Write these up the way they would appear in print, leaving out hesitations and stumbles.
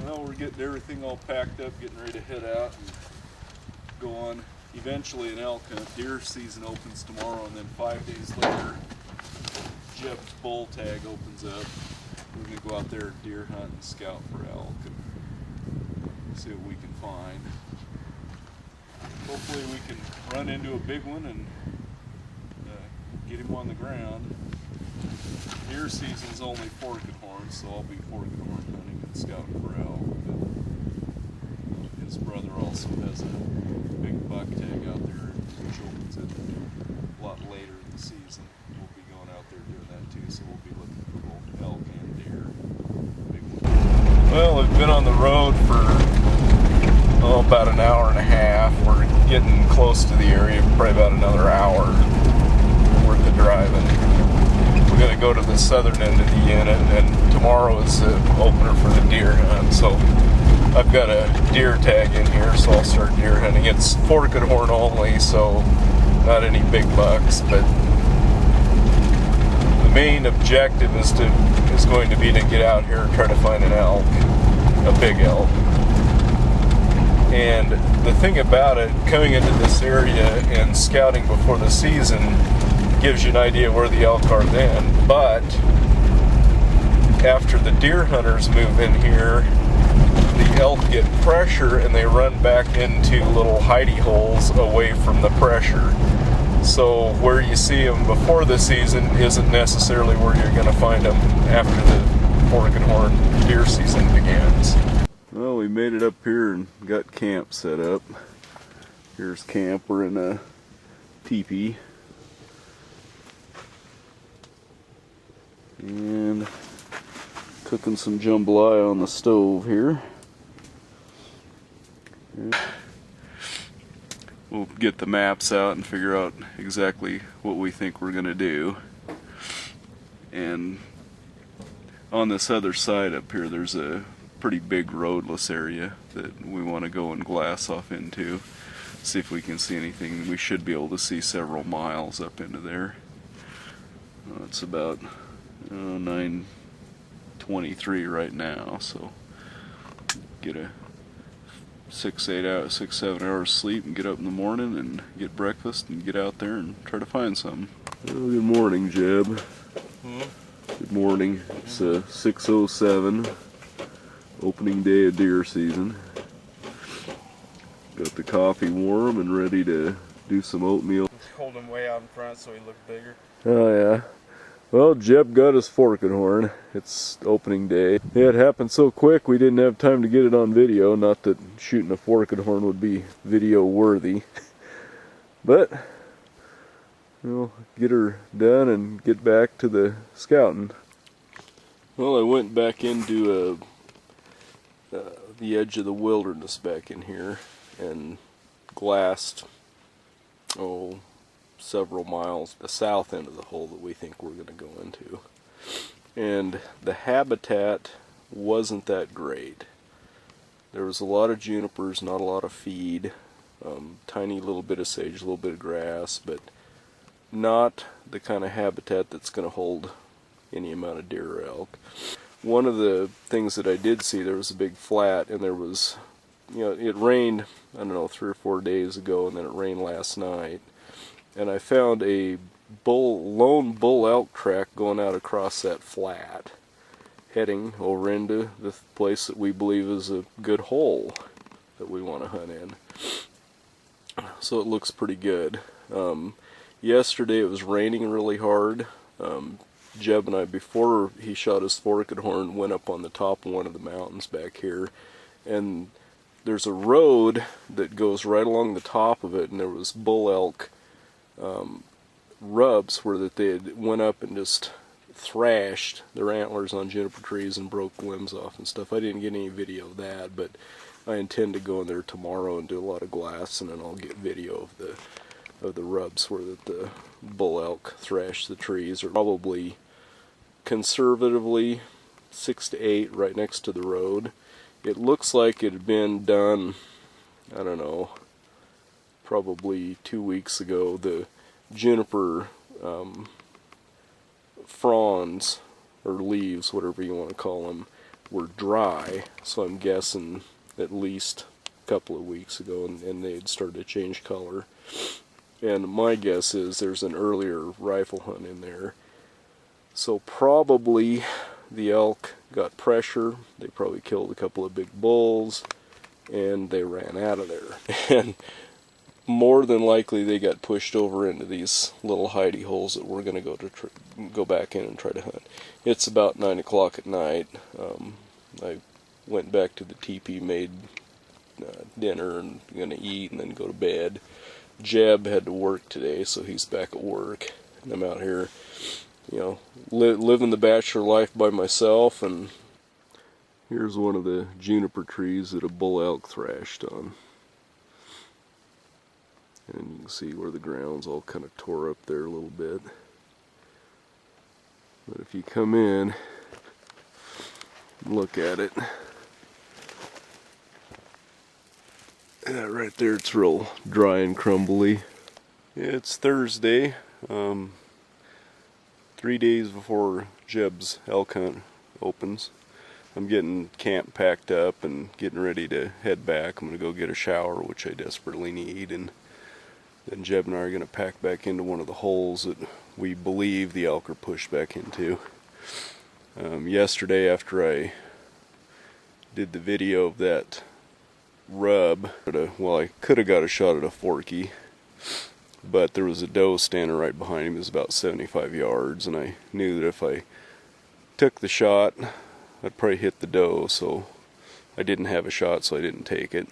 Well, we're getting everything all packed up, getting ready to head out and go on eventually an elk hunt. Deer season opens tomorrow, and then 5 days later, Jeb's bull tag opens up. We're going to go out there deer hunt and scout for elk and see what we can find. Hopefully we can run into a big one and get him on the ground. Deer season's only forked horns, so I'll be forked horn hunting and scouting for elk. But his brother also has a big buck tag out there, which opens it a lot later in the season. We'll be going out there doing that too, so we'll be looking for both elk and deer. Big one. Well, we've been on the road for about an hour and a half. We're getting close to the area, probably about another hour worth of driving. We're going to go to the southern end of the unit, and tomorrow is the opener for the deer hunt. So I've got a deer tag in here, so I'll start deer hunting. It's forked horn only, so not any big bucks, but the main objective is going to be to get out here and try to find an elk, a big elk. And the thing about it, coming into this area and scouting before the season gives you an idea where the elk are then, but after the deer hunters move in here, the elk get pressure and they run back into little hidey holes away from the pressure. So where you see them before the season isn't necessarily where you're going to find them after the forked horn deer season begins. Well, we made it up here and got camp set up. Here's camp. We're in a teepee. And cooking some jambalaya on the stove here. We'll get the maps out and figure out exactly what we think we're going to do. And on this other side up here, there's a pretty big roadless area that we want to go and glass off into, see if we can see anything. We should be able to see several miles up into there. It's about 9:23 right now, so get a 6-7 hours sleep and get up in the morning and get breakfast and get out there and try to find something. Well, good morning, Jeb. Good morning. It's 6:07. Opening day of deer season. Got the coffee warm and ready to do some oatmeal. Hold him way out in front so he looked bigger. Oh yeah. Well, Jeb got his forked horn. It's opening day. Yeah, it happened so quick we didn't have time to get it on video. Not that shooting a forked horn would be video worthy. But we'll get her done and get back to the scouting. Well, I went back into the edge of the wilderness back in here and glassed several miles the south end of the hole that we think we're going to go into, and the habitat wasn't that great. There was a lot of junipers, not a lot of feed, tiny little bit of sage, a little bit of grass, but not the kind of habitat that's going to hold any amount of deer or elk. One of the things that I did see, there was a big flat, and there was, it rained, I don't know, 3 or 4 days ago, and then it rained last night. And I found a lone bull elk track going out across that flat, heading over into the place that we believe is a good hole that we want to hunt in. So it looks pretty good. Yesterday it was raining really hard. Jeb and I, before he shot his forked horn, went up on the top of one of the mountains back here, and there's a road that goes right along the top of it, and there was bull elk rubs where that they had went up and just thrashed their antlers on juniper trees and broke limbs off and stuff. I didn't get any video of that, but I intend to go in there tomorrow and do a lot of glassing, and I'll get video of the rubs where that the bull elk thrashed the trees. Are probably conservatively 6 to 8 right next to the road. It looks like it had been done, I don't know, probably 2 weeks ago. The juniper fronds, or leaves, whatever you want to call them, were dry, so I'm guessing at least a couple of weeks ago, and they'd started to change color. And my guess is there's an earlier rifle hunt in there. So probably the elk got pressure, they probably killed a couple of big bulls, and they ran out of there. And more than likely they got pushed over into these little hidey holes that we're going to go back in and try to hunt. It's about 9 o'clock at night. I went back to the teepee, made dinner, and going to eat and then go to bed. Jeb had to work today, so he's back at work, and I'm out here, you know, living the bachelor life by myself. And here's one of the juniper trees that a bull elk thrashed on. And you can see where the ground's all kind of tore up there a little bit. But if you come in and look at it, right there, it's real dry and crumbly. It's Thursday, 3 days before Jeb's elk hunt opens. I'm getting camp packed up and getting ready to head back. I'm going to go get a shower, which I desperately need, and then Jeb and I are going to pack back into one of the holes that we believe the elk are pushed back into. Yesterday, after I did the video of that rub, well, I could have got a shot at a forky, but there was a doe standing right behind him. It was about 75 yards, and I knew that if I took the shot, I'd probably hit the doe, so I didn't have a shot, so I didn't take it.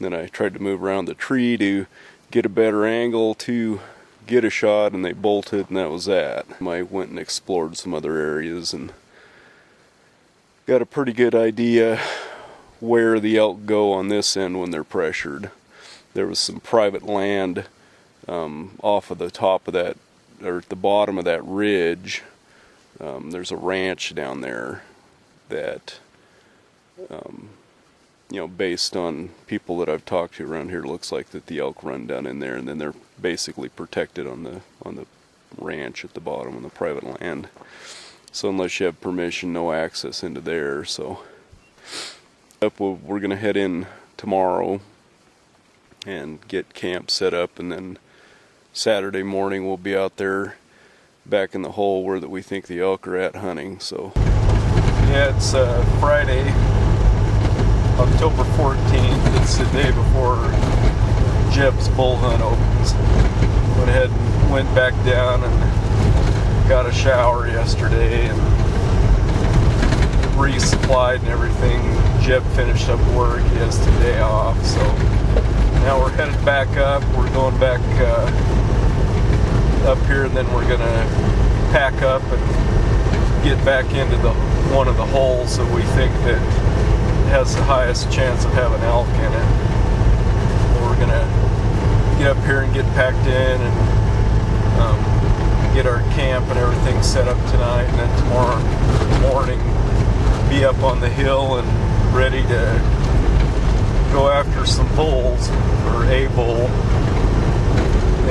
Then I tried to move around the tree to get a better angle to get a shot, and they bolted, and that was that. I went and explored some other areas and got a pretty good idea where the elk go on this end when they're pressured. There was some private land off of the top of that, or at the bottom of that ridge. There's a ranch down there that, you know, based on people that I've talked to around here, it looks like that the elk run down in there, and then they're basically protected on the ranch at the bottom on the private land. So unless you have permission, no access into there. So we're going to head in tomorrow and get camp set up, and then Saturday morning we'll be out there back in the hole where that we think the elk are at hunting. So yeah, it's Friday, October 14th. It's the day before Jeb's bull hunt opens. Went ahead and went back down and got a shower yesterday and resupplied and everything. Jeb finished up work. He has today off, so now we're headed back up. We're going back up here, and then we're gonna pack up and get back into one of the holes that we think that has the highest chance of having elk in it. We're gonna get up here and get packed in and get our camp and everything set up tonight, and then tomorrow morning be up on the hill and ready to go after some bulls, or a bull.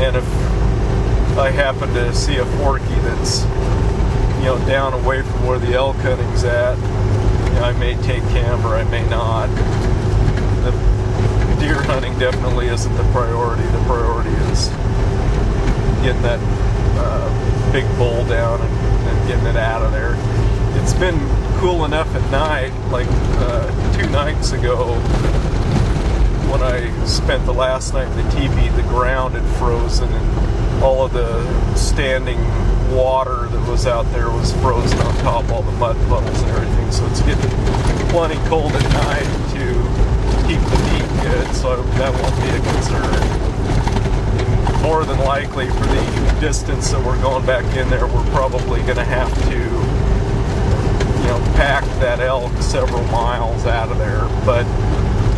And if I happen to see a forky that's, you know, down away from where the elk hunting's at, you know, I may take him or I may not. The deer hunting definitely isn't the priority. The priority is getting that big bull down and getting it out of there. It's been cool enough at night, like 2 nights ago when I spent the last night in the teepee, the ground had frozen and all of the standing water that was out there was frozen on top of all the mud puddles and everything. So it's getting plenty cold at night to keep the meat good, so that won't be a concern. More than likely, for the distance that we're going back in there, we're probably going to have to, you know, pack that elk several miles out of there. But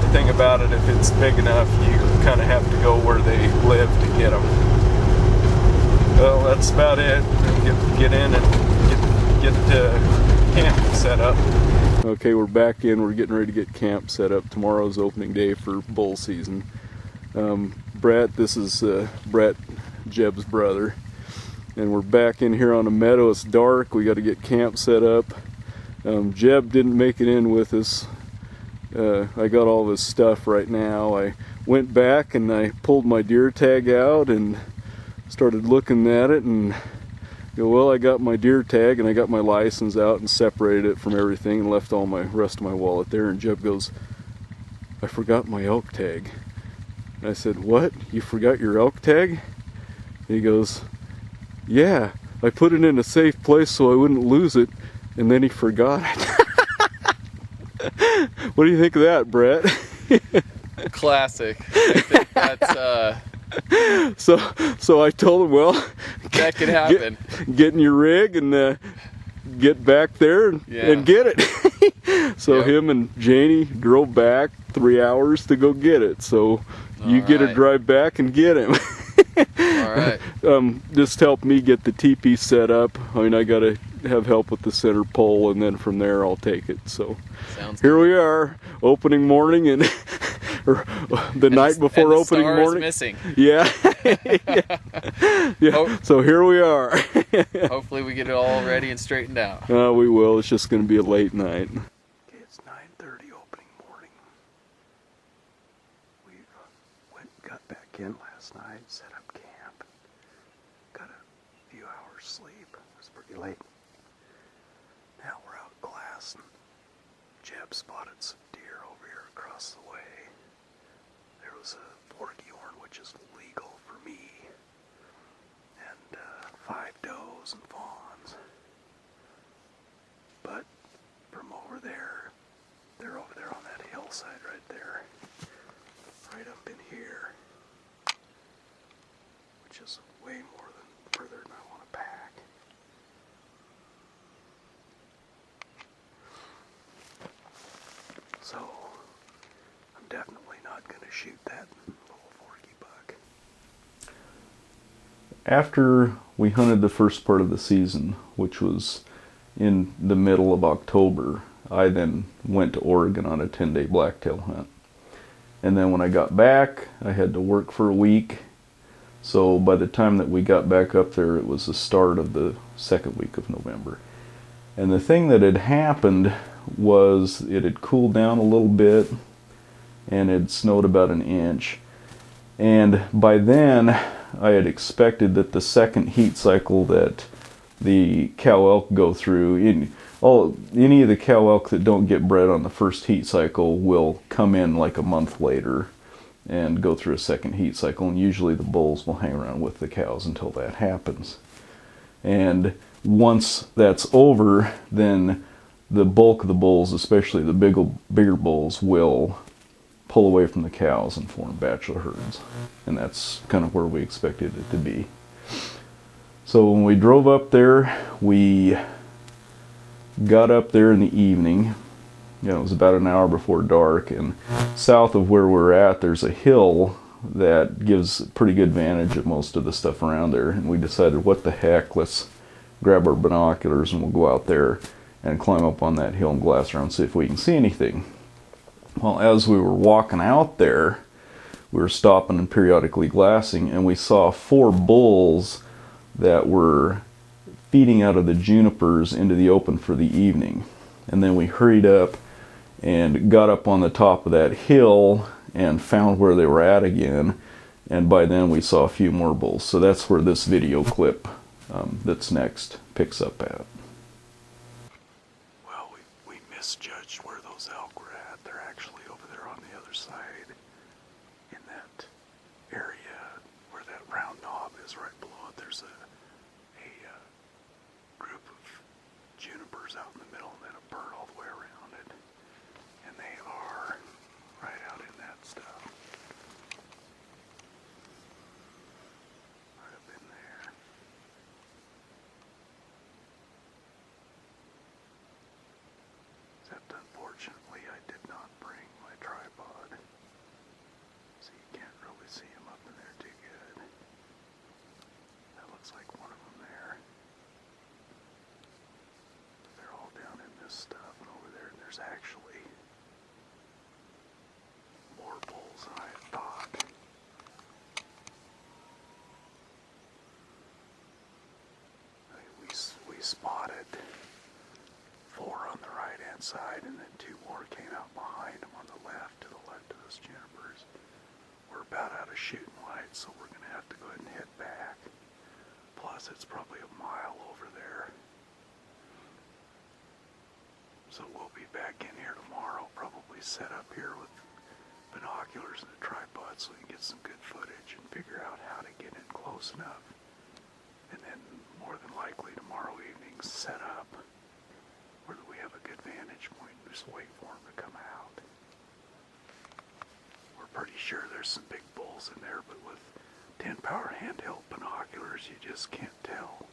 the thing about it, if it's big enough, you kind of have to go where they live to get them. Well, that's about it. Get in and get camp set up. Okay, we're back in. We're getting ready to get camp set up. Tomorrow's opening day for bull season. Brett, this is Brett, Jeb's brother, and we're back in here on a meadow. It's dark. We got to get camp set up. Jeb didn't make it in with us. I got all this stuff right now. I went back and I pulled my deer tag out and started looking at it and go, well, I got my deer tag and I got my license out and separated it from everything and left all my rest of my wallet there. And Jeb goes, I forgot my elk tag. And I said, what? You forgot your elk tag? And he goes, yeah, I put it in a safe place so I wouldn't lose it. And then he forgot it. What do you think of that, Brett? Classic. I think that's So I told him, well, that could happen. Get in your rig and get back there and get it. So him and Janie drove back 3 hours to go get it. So you get to drive back and get him. All right. Just help me get the teepee set up. I mean, I got to have help with the center pole, and then from there I'll take it. So here we are, opening morning, and or the night before opening morning. Missing. Yeah. So here we are. Hopefully we get it all ready and straightened out. We will. It's just going to be a late night. Okay, it's 9:30 opening morning. We got back in last night, set up camp, got a few hours sleep. It was pretty late. Now we're out glassing. Jeb spotted some deer over here across the way. There was a forkyhorn, which is legal for me, and 5 does and fawns. But from over there, they're over there on that hillside right there, right up in here, which is way more than further than I want to pack. So I'm definitely not going to shoot that little forky buck. After we hunted the first part of the season, which was in the middle of October, I then went to Oregon on a 10-day blacktail hunt. And then when I got back, I had to work for a week. So by the time that we got back up there, it was the start of the second week of November. And the thing that had happened was it had cooled down a little bit and it snowed about an inch. And by then, I had expected that the second heat cycle that the cow elk go through, any of the cow elk that don't get bred on the first heat cycle will come in like a month later and go through a second heat cycle, and usually the bulls will hang around with the cows until that happens. And once that's over, then the bulk of the bulls, especially the bigger bulls, will pull away from the cows and form bachelor herds. And that's kind of where we expected it to be. So when we drove up there, we got up there in the evening. It was about an hour before dark, and south of where we're at, there's a hill that gives pretty good vantage at most of the stuff around there. And we decided, what the heck, let's grab our binoculars and we'll go out there and climb up on that hill and glass around and see if we can see anything. Well, as we were walking out there, we were stopping and periodically glassing, and we saw 4 bulls that were feeding out of the junipers into the open for the evening. And then we hurried up and got up on the top of that hill and found where they were at again, and by then we saw a few more bulls. So that's where this video clip that's next picks up at. Well, we misjudged where those elk were at. They're actually over there on the other side in that area where that round knob is right below it. There's a group of junipers out in the middle and then a burn all the way around it. And they are right out in that stuff. Right up in there. Except unfortunately I did not bring my tripod. So you can't really see them up in there too good. That looks like shooting lights, so we're going to have to go ahead and head back. Plus, it's probably a mile over there. So we'll be back in here tomorrow, probably set up here with binoculars and a tripod so we can get some good footage and figure out how to get in close enough. And then more than likely tomorrow evening set up where we have a good vantage point and just wait for them to come out. We're pretty sure there's some big bulls in there, but with 10 power handheld binoculars you just can't tell.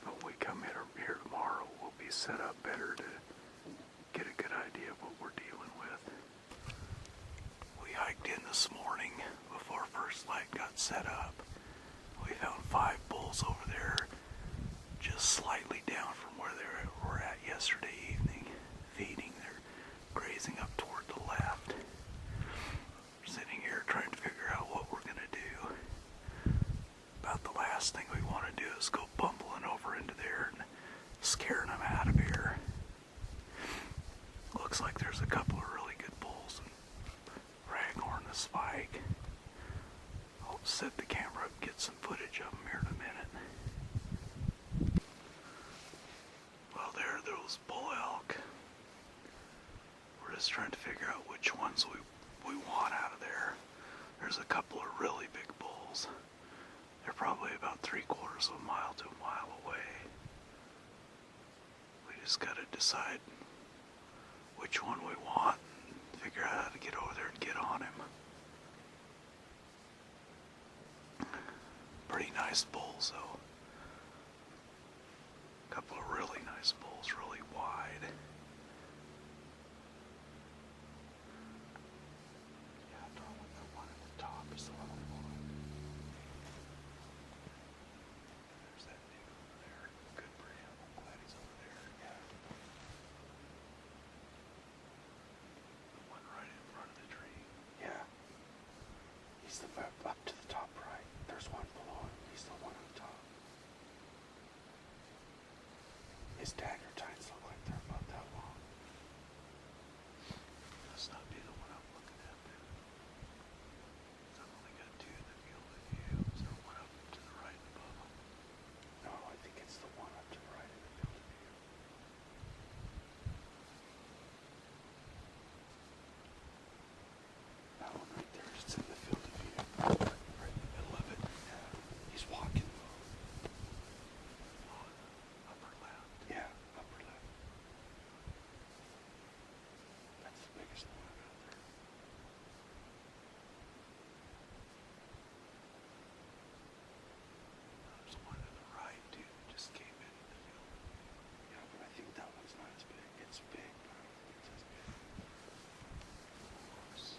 But when we come here tomorrow, we'll be set up better to get a good idea of what we're dealing with. We hiked in this morning before first light got set up. We found 5 bulls over there, just slightly down from where they were at yesterday evening, feeding. They're grazing up toward the left. We're sitting here trying to figure out what we're going to do. About the last thing we want to do is go bumbling over into there and scaring them out of here. Looks like there's a couple of really good bulls in Raghorn the Spike. I'll set the camera up and get some footage of them here in a minute. Well, there are those bull elk. We're just trying to figure out which ones we want out of there. There's a couple of really big bulls. They're probably about 3/4 of a mile to a mile away. We just got to decide which one we want and figure out how to get over there and get on him. Pretty nice bulls though. A couple of really nice bulls, really wide. Yeah, I don't want that one at the top is the one I want. There's that dude over there. Good for him. I'm glad he's over there. Yeah. The one right in front of the tree. Yeah. He's the up to the top right. There's one below him. He's the one on top. His dagger tines look like they're about that long. Must not be the one I'm looking at then. I've only got 2 in the field of view. Is there one up to the right above them? No, I think it's the one up to the right in the field of view. That one right there is in the field of view. Right in the middle of it. Yeah. He's walking. Upper left. Yeah, upper left. That's the biggest one I've got there. There's one to the right too that just came in the field of view. Yeah, but I think that one's not as big. It's big, but I don't think it's as big. 6.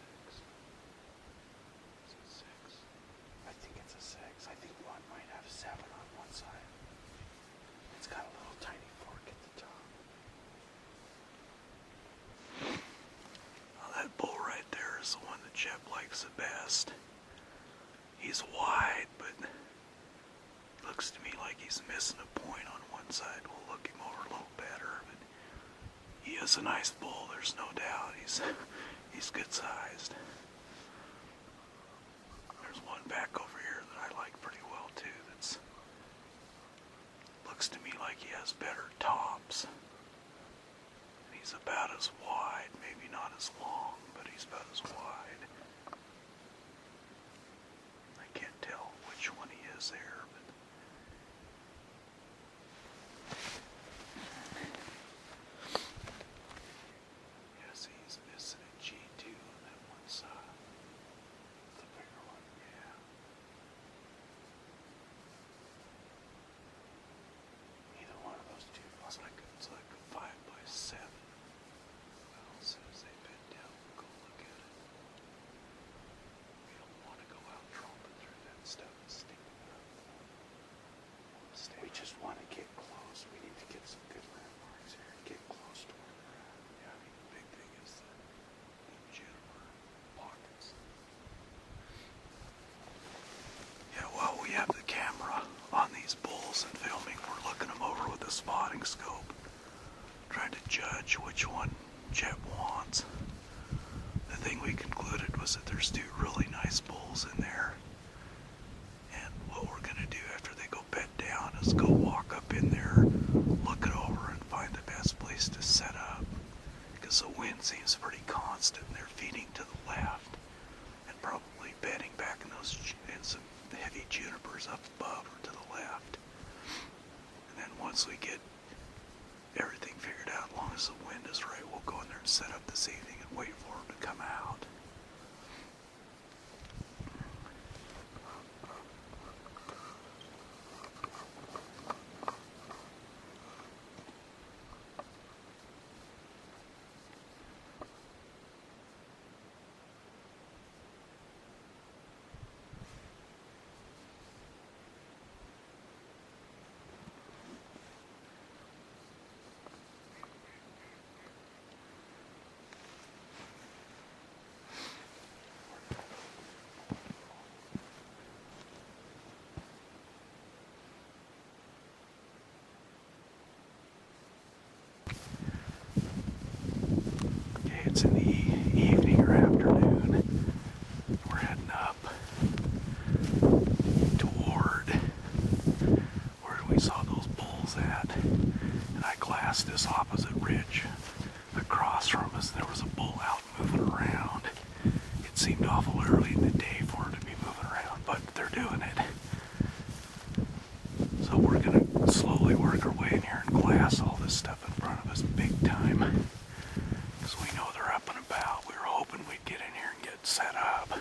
Is it 6? I think it's a 6. I think one might have 7 on one side. It's got a little tiny fork at the top. Well, that bull right there is the one that Jeb likes the best. He's wide, but looks to me like he's missing a point on one side. We'll look him over a little better, but he is a nice bull, there's no doubt. He's good sized. There's one back over here that I like pretty well too. That's looks to me like he has better tops. And he's about as wide, maybe not as long, but he's about as wide. I can't tell which one he is there, but yeah, see, he's missing a G2 on that one side. The bigger one. Yeah. Either one of those two. It's like a 5x7. Well, as soon as they bend down, we'll go look at it. We don't want to go out tromping through that stuff and sticking up. We just want to get close. We need to get some good landmarks here and get close to where we're at. Yeah, I mean, the big thing is the juniper pockets. Yeah, while we have the camera on these bulls and filming, we're looking them over with a spotting scope, trying to judge which one Jeb wants. The thing we concluded was us that there's 2 really nice bulls in there. And what we're going to do after they go bed down is go walk up in there, look it over, and find the best place to set up. Because the wind seems pretty constant, and they're feeding to the left, and probably bedding back in some heavy junipers up above or to the left. And then once we get everything figured out, as long as the wind is right, we'll go in there and set up this evening and wait for them to come out. It's in the evening or afternoon. We're heading up toward where we saw those bulls at. And I glassed this opposite ridge across from us. There was a bull out moving around. It seemed awful early in the day for it to be moving around, but they're doing it. So we're going to slowly work our way in here and glass all this stuff in front of us big time. We know they're up and about. We were hoping we'd get in here and get set up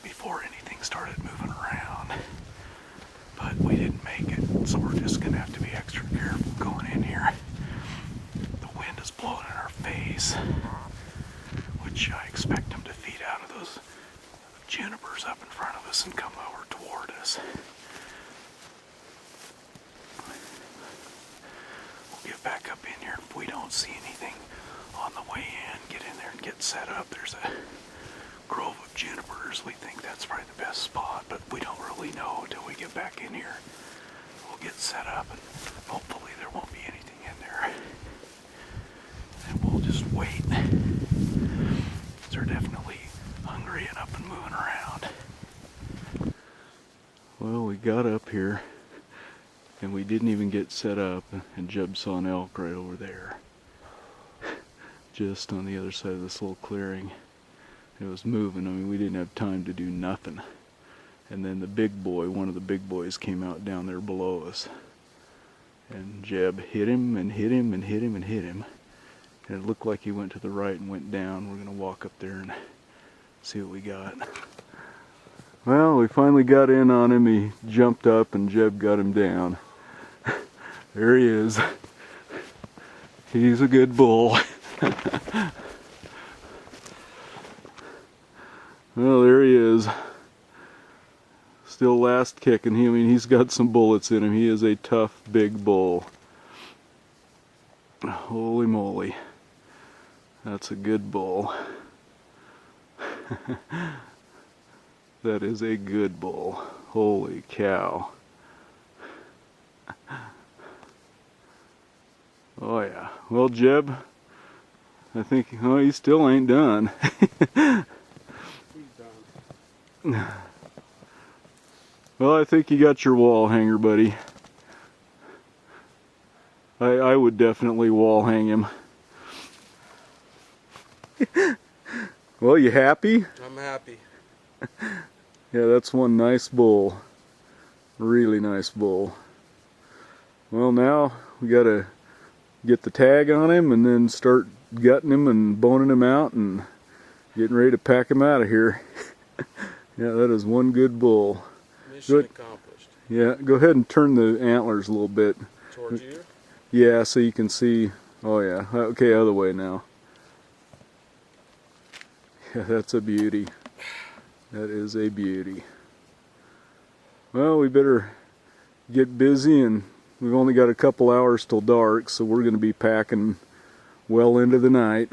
before anything started moving around. But we didn't make it, so we're just going to have to be extra careful going in here. The wind is blowing in our face, which I expect them to feed out of those junipers up in front of us and come over toward us. We'll get back up in here if we don't see anything on the way in, get in there and get set up. There's a grove of junipers. We think that's probably the best spot, but we don't really know until we get back in here. We'll get set up and hopefully there won't be anything in there. And we'll just wait. They're definitely hungry and up and moving around. Well, we got up here and we didn't even get set up, and Jeb saw an elk right over there, just on the other side of this little clearing. It was moving. I mean, we didn't have time to do nothing. And then the big boy, one of the big boys, came out down there below us. And Jeb hit him and hit him and hit him and hit him. And it looked like he went to the right and went down. We're going to walk up there and see what we got. Well, we finally got in on him. He jumped up and Jeb got him down. There he is. He's a good bull. Well, there he is. Still last kicking. I mean, he's got some bullets in him. He is a tough, big bull. Holy moly. That's a good bull. That is a good bull. Holy cow. Oh yeah. Well, Jeb, I think, oh, he still ain't done. Well, I think you got your wall hanger, buddy. I would definitely wall hang him. Well, you happy? I'm happy. Yeah, that's one nice bull. Really nice bull. Well, now we gotta get the tag on him and then start gutting him and boning him out and getting ready to pack him out of here. Yeah, that is one good bull. Mission accomplished. Yeah, go ahead and turn the antlers a little bit. Towards you? Yeah, so you can see. Oh yeah, okay, other way now. Yeah, that's a beauty. That is a beauty. Well, we better get busy, and we've only got a couple hours till dark, so we're going to be packing well into the night.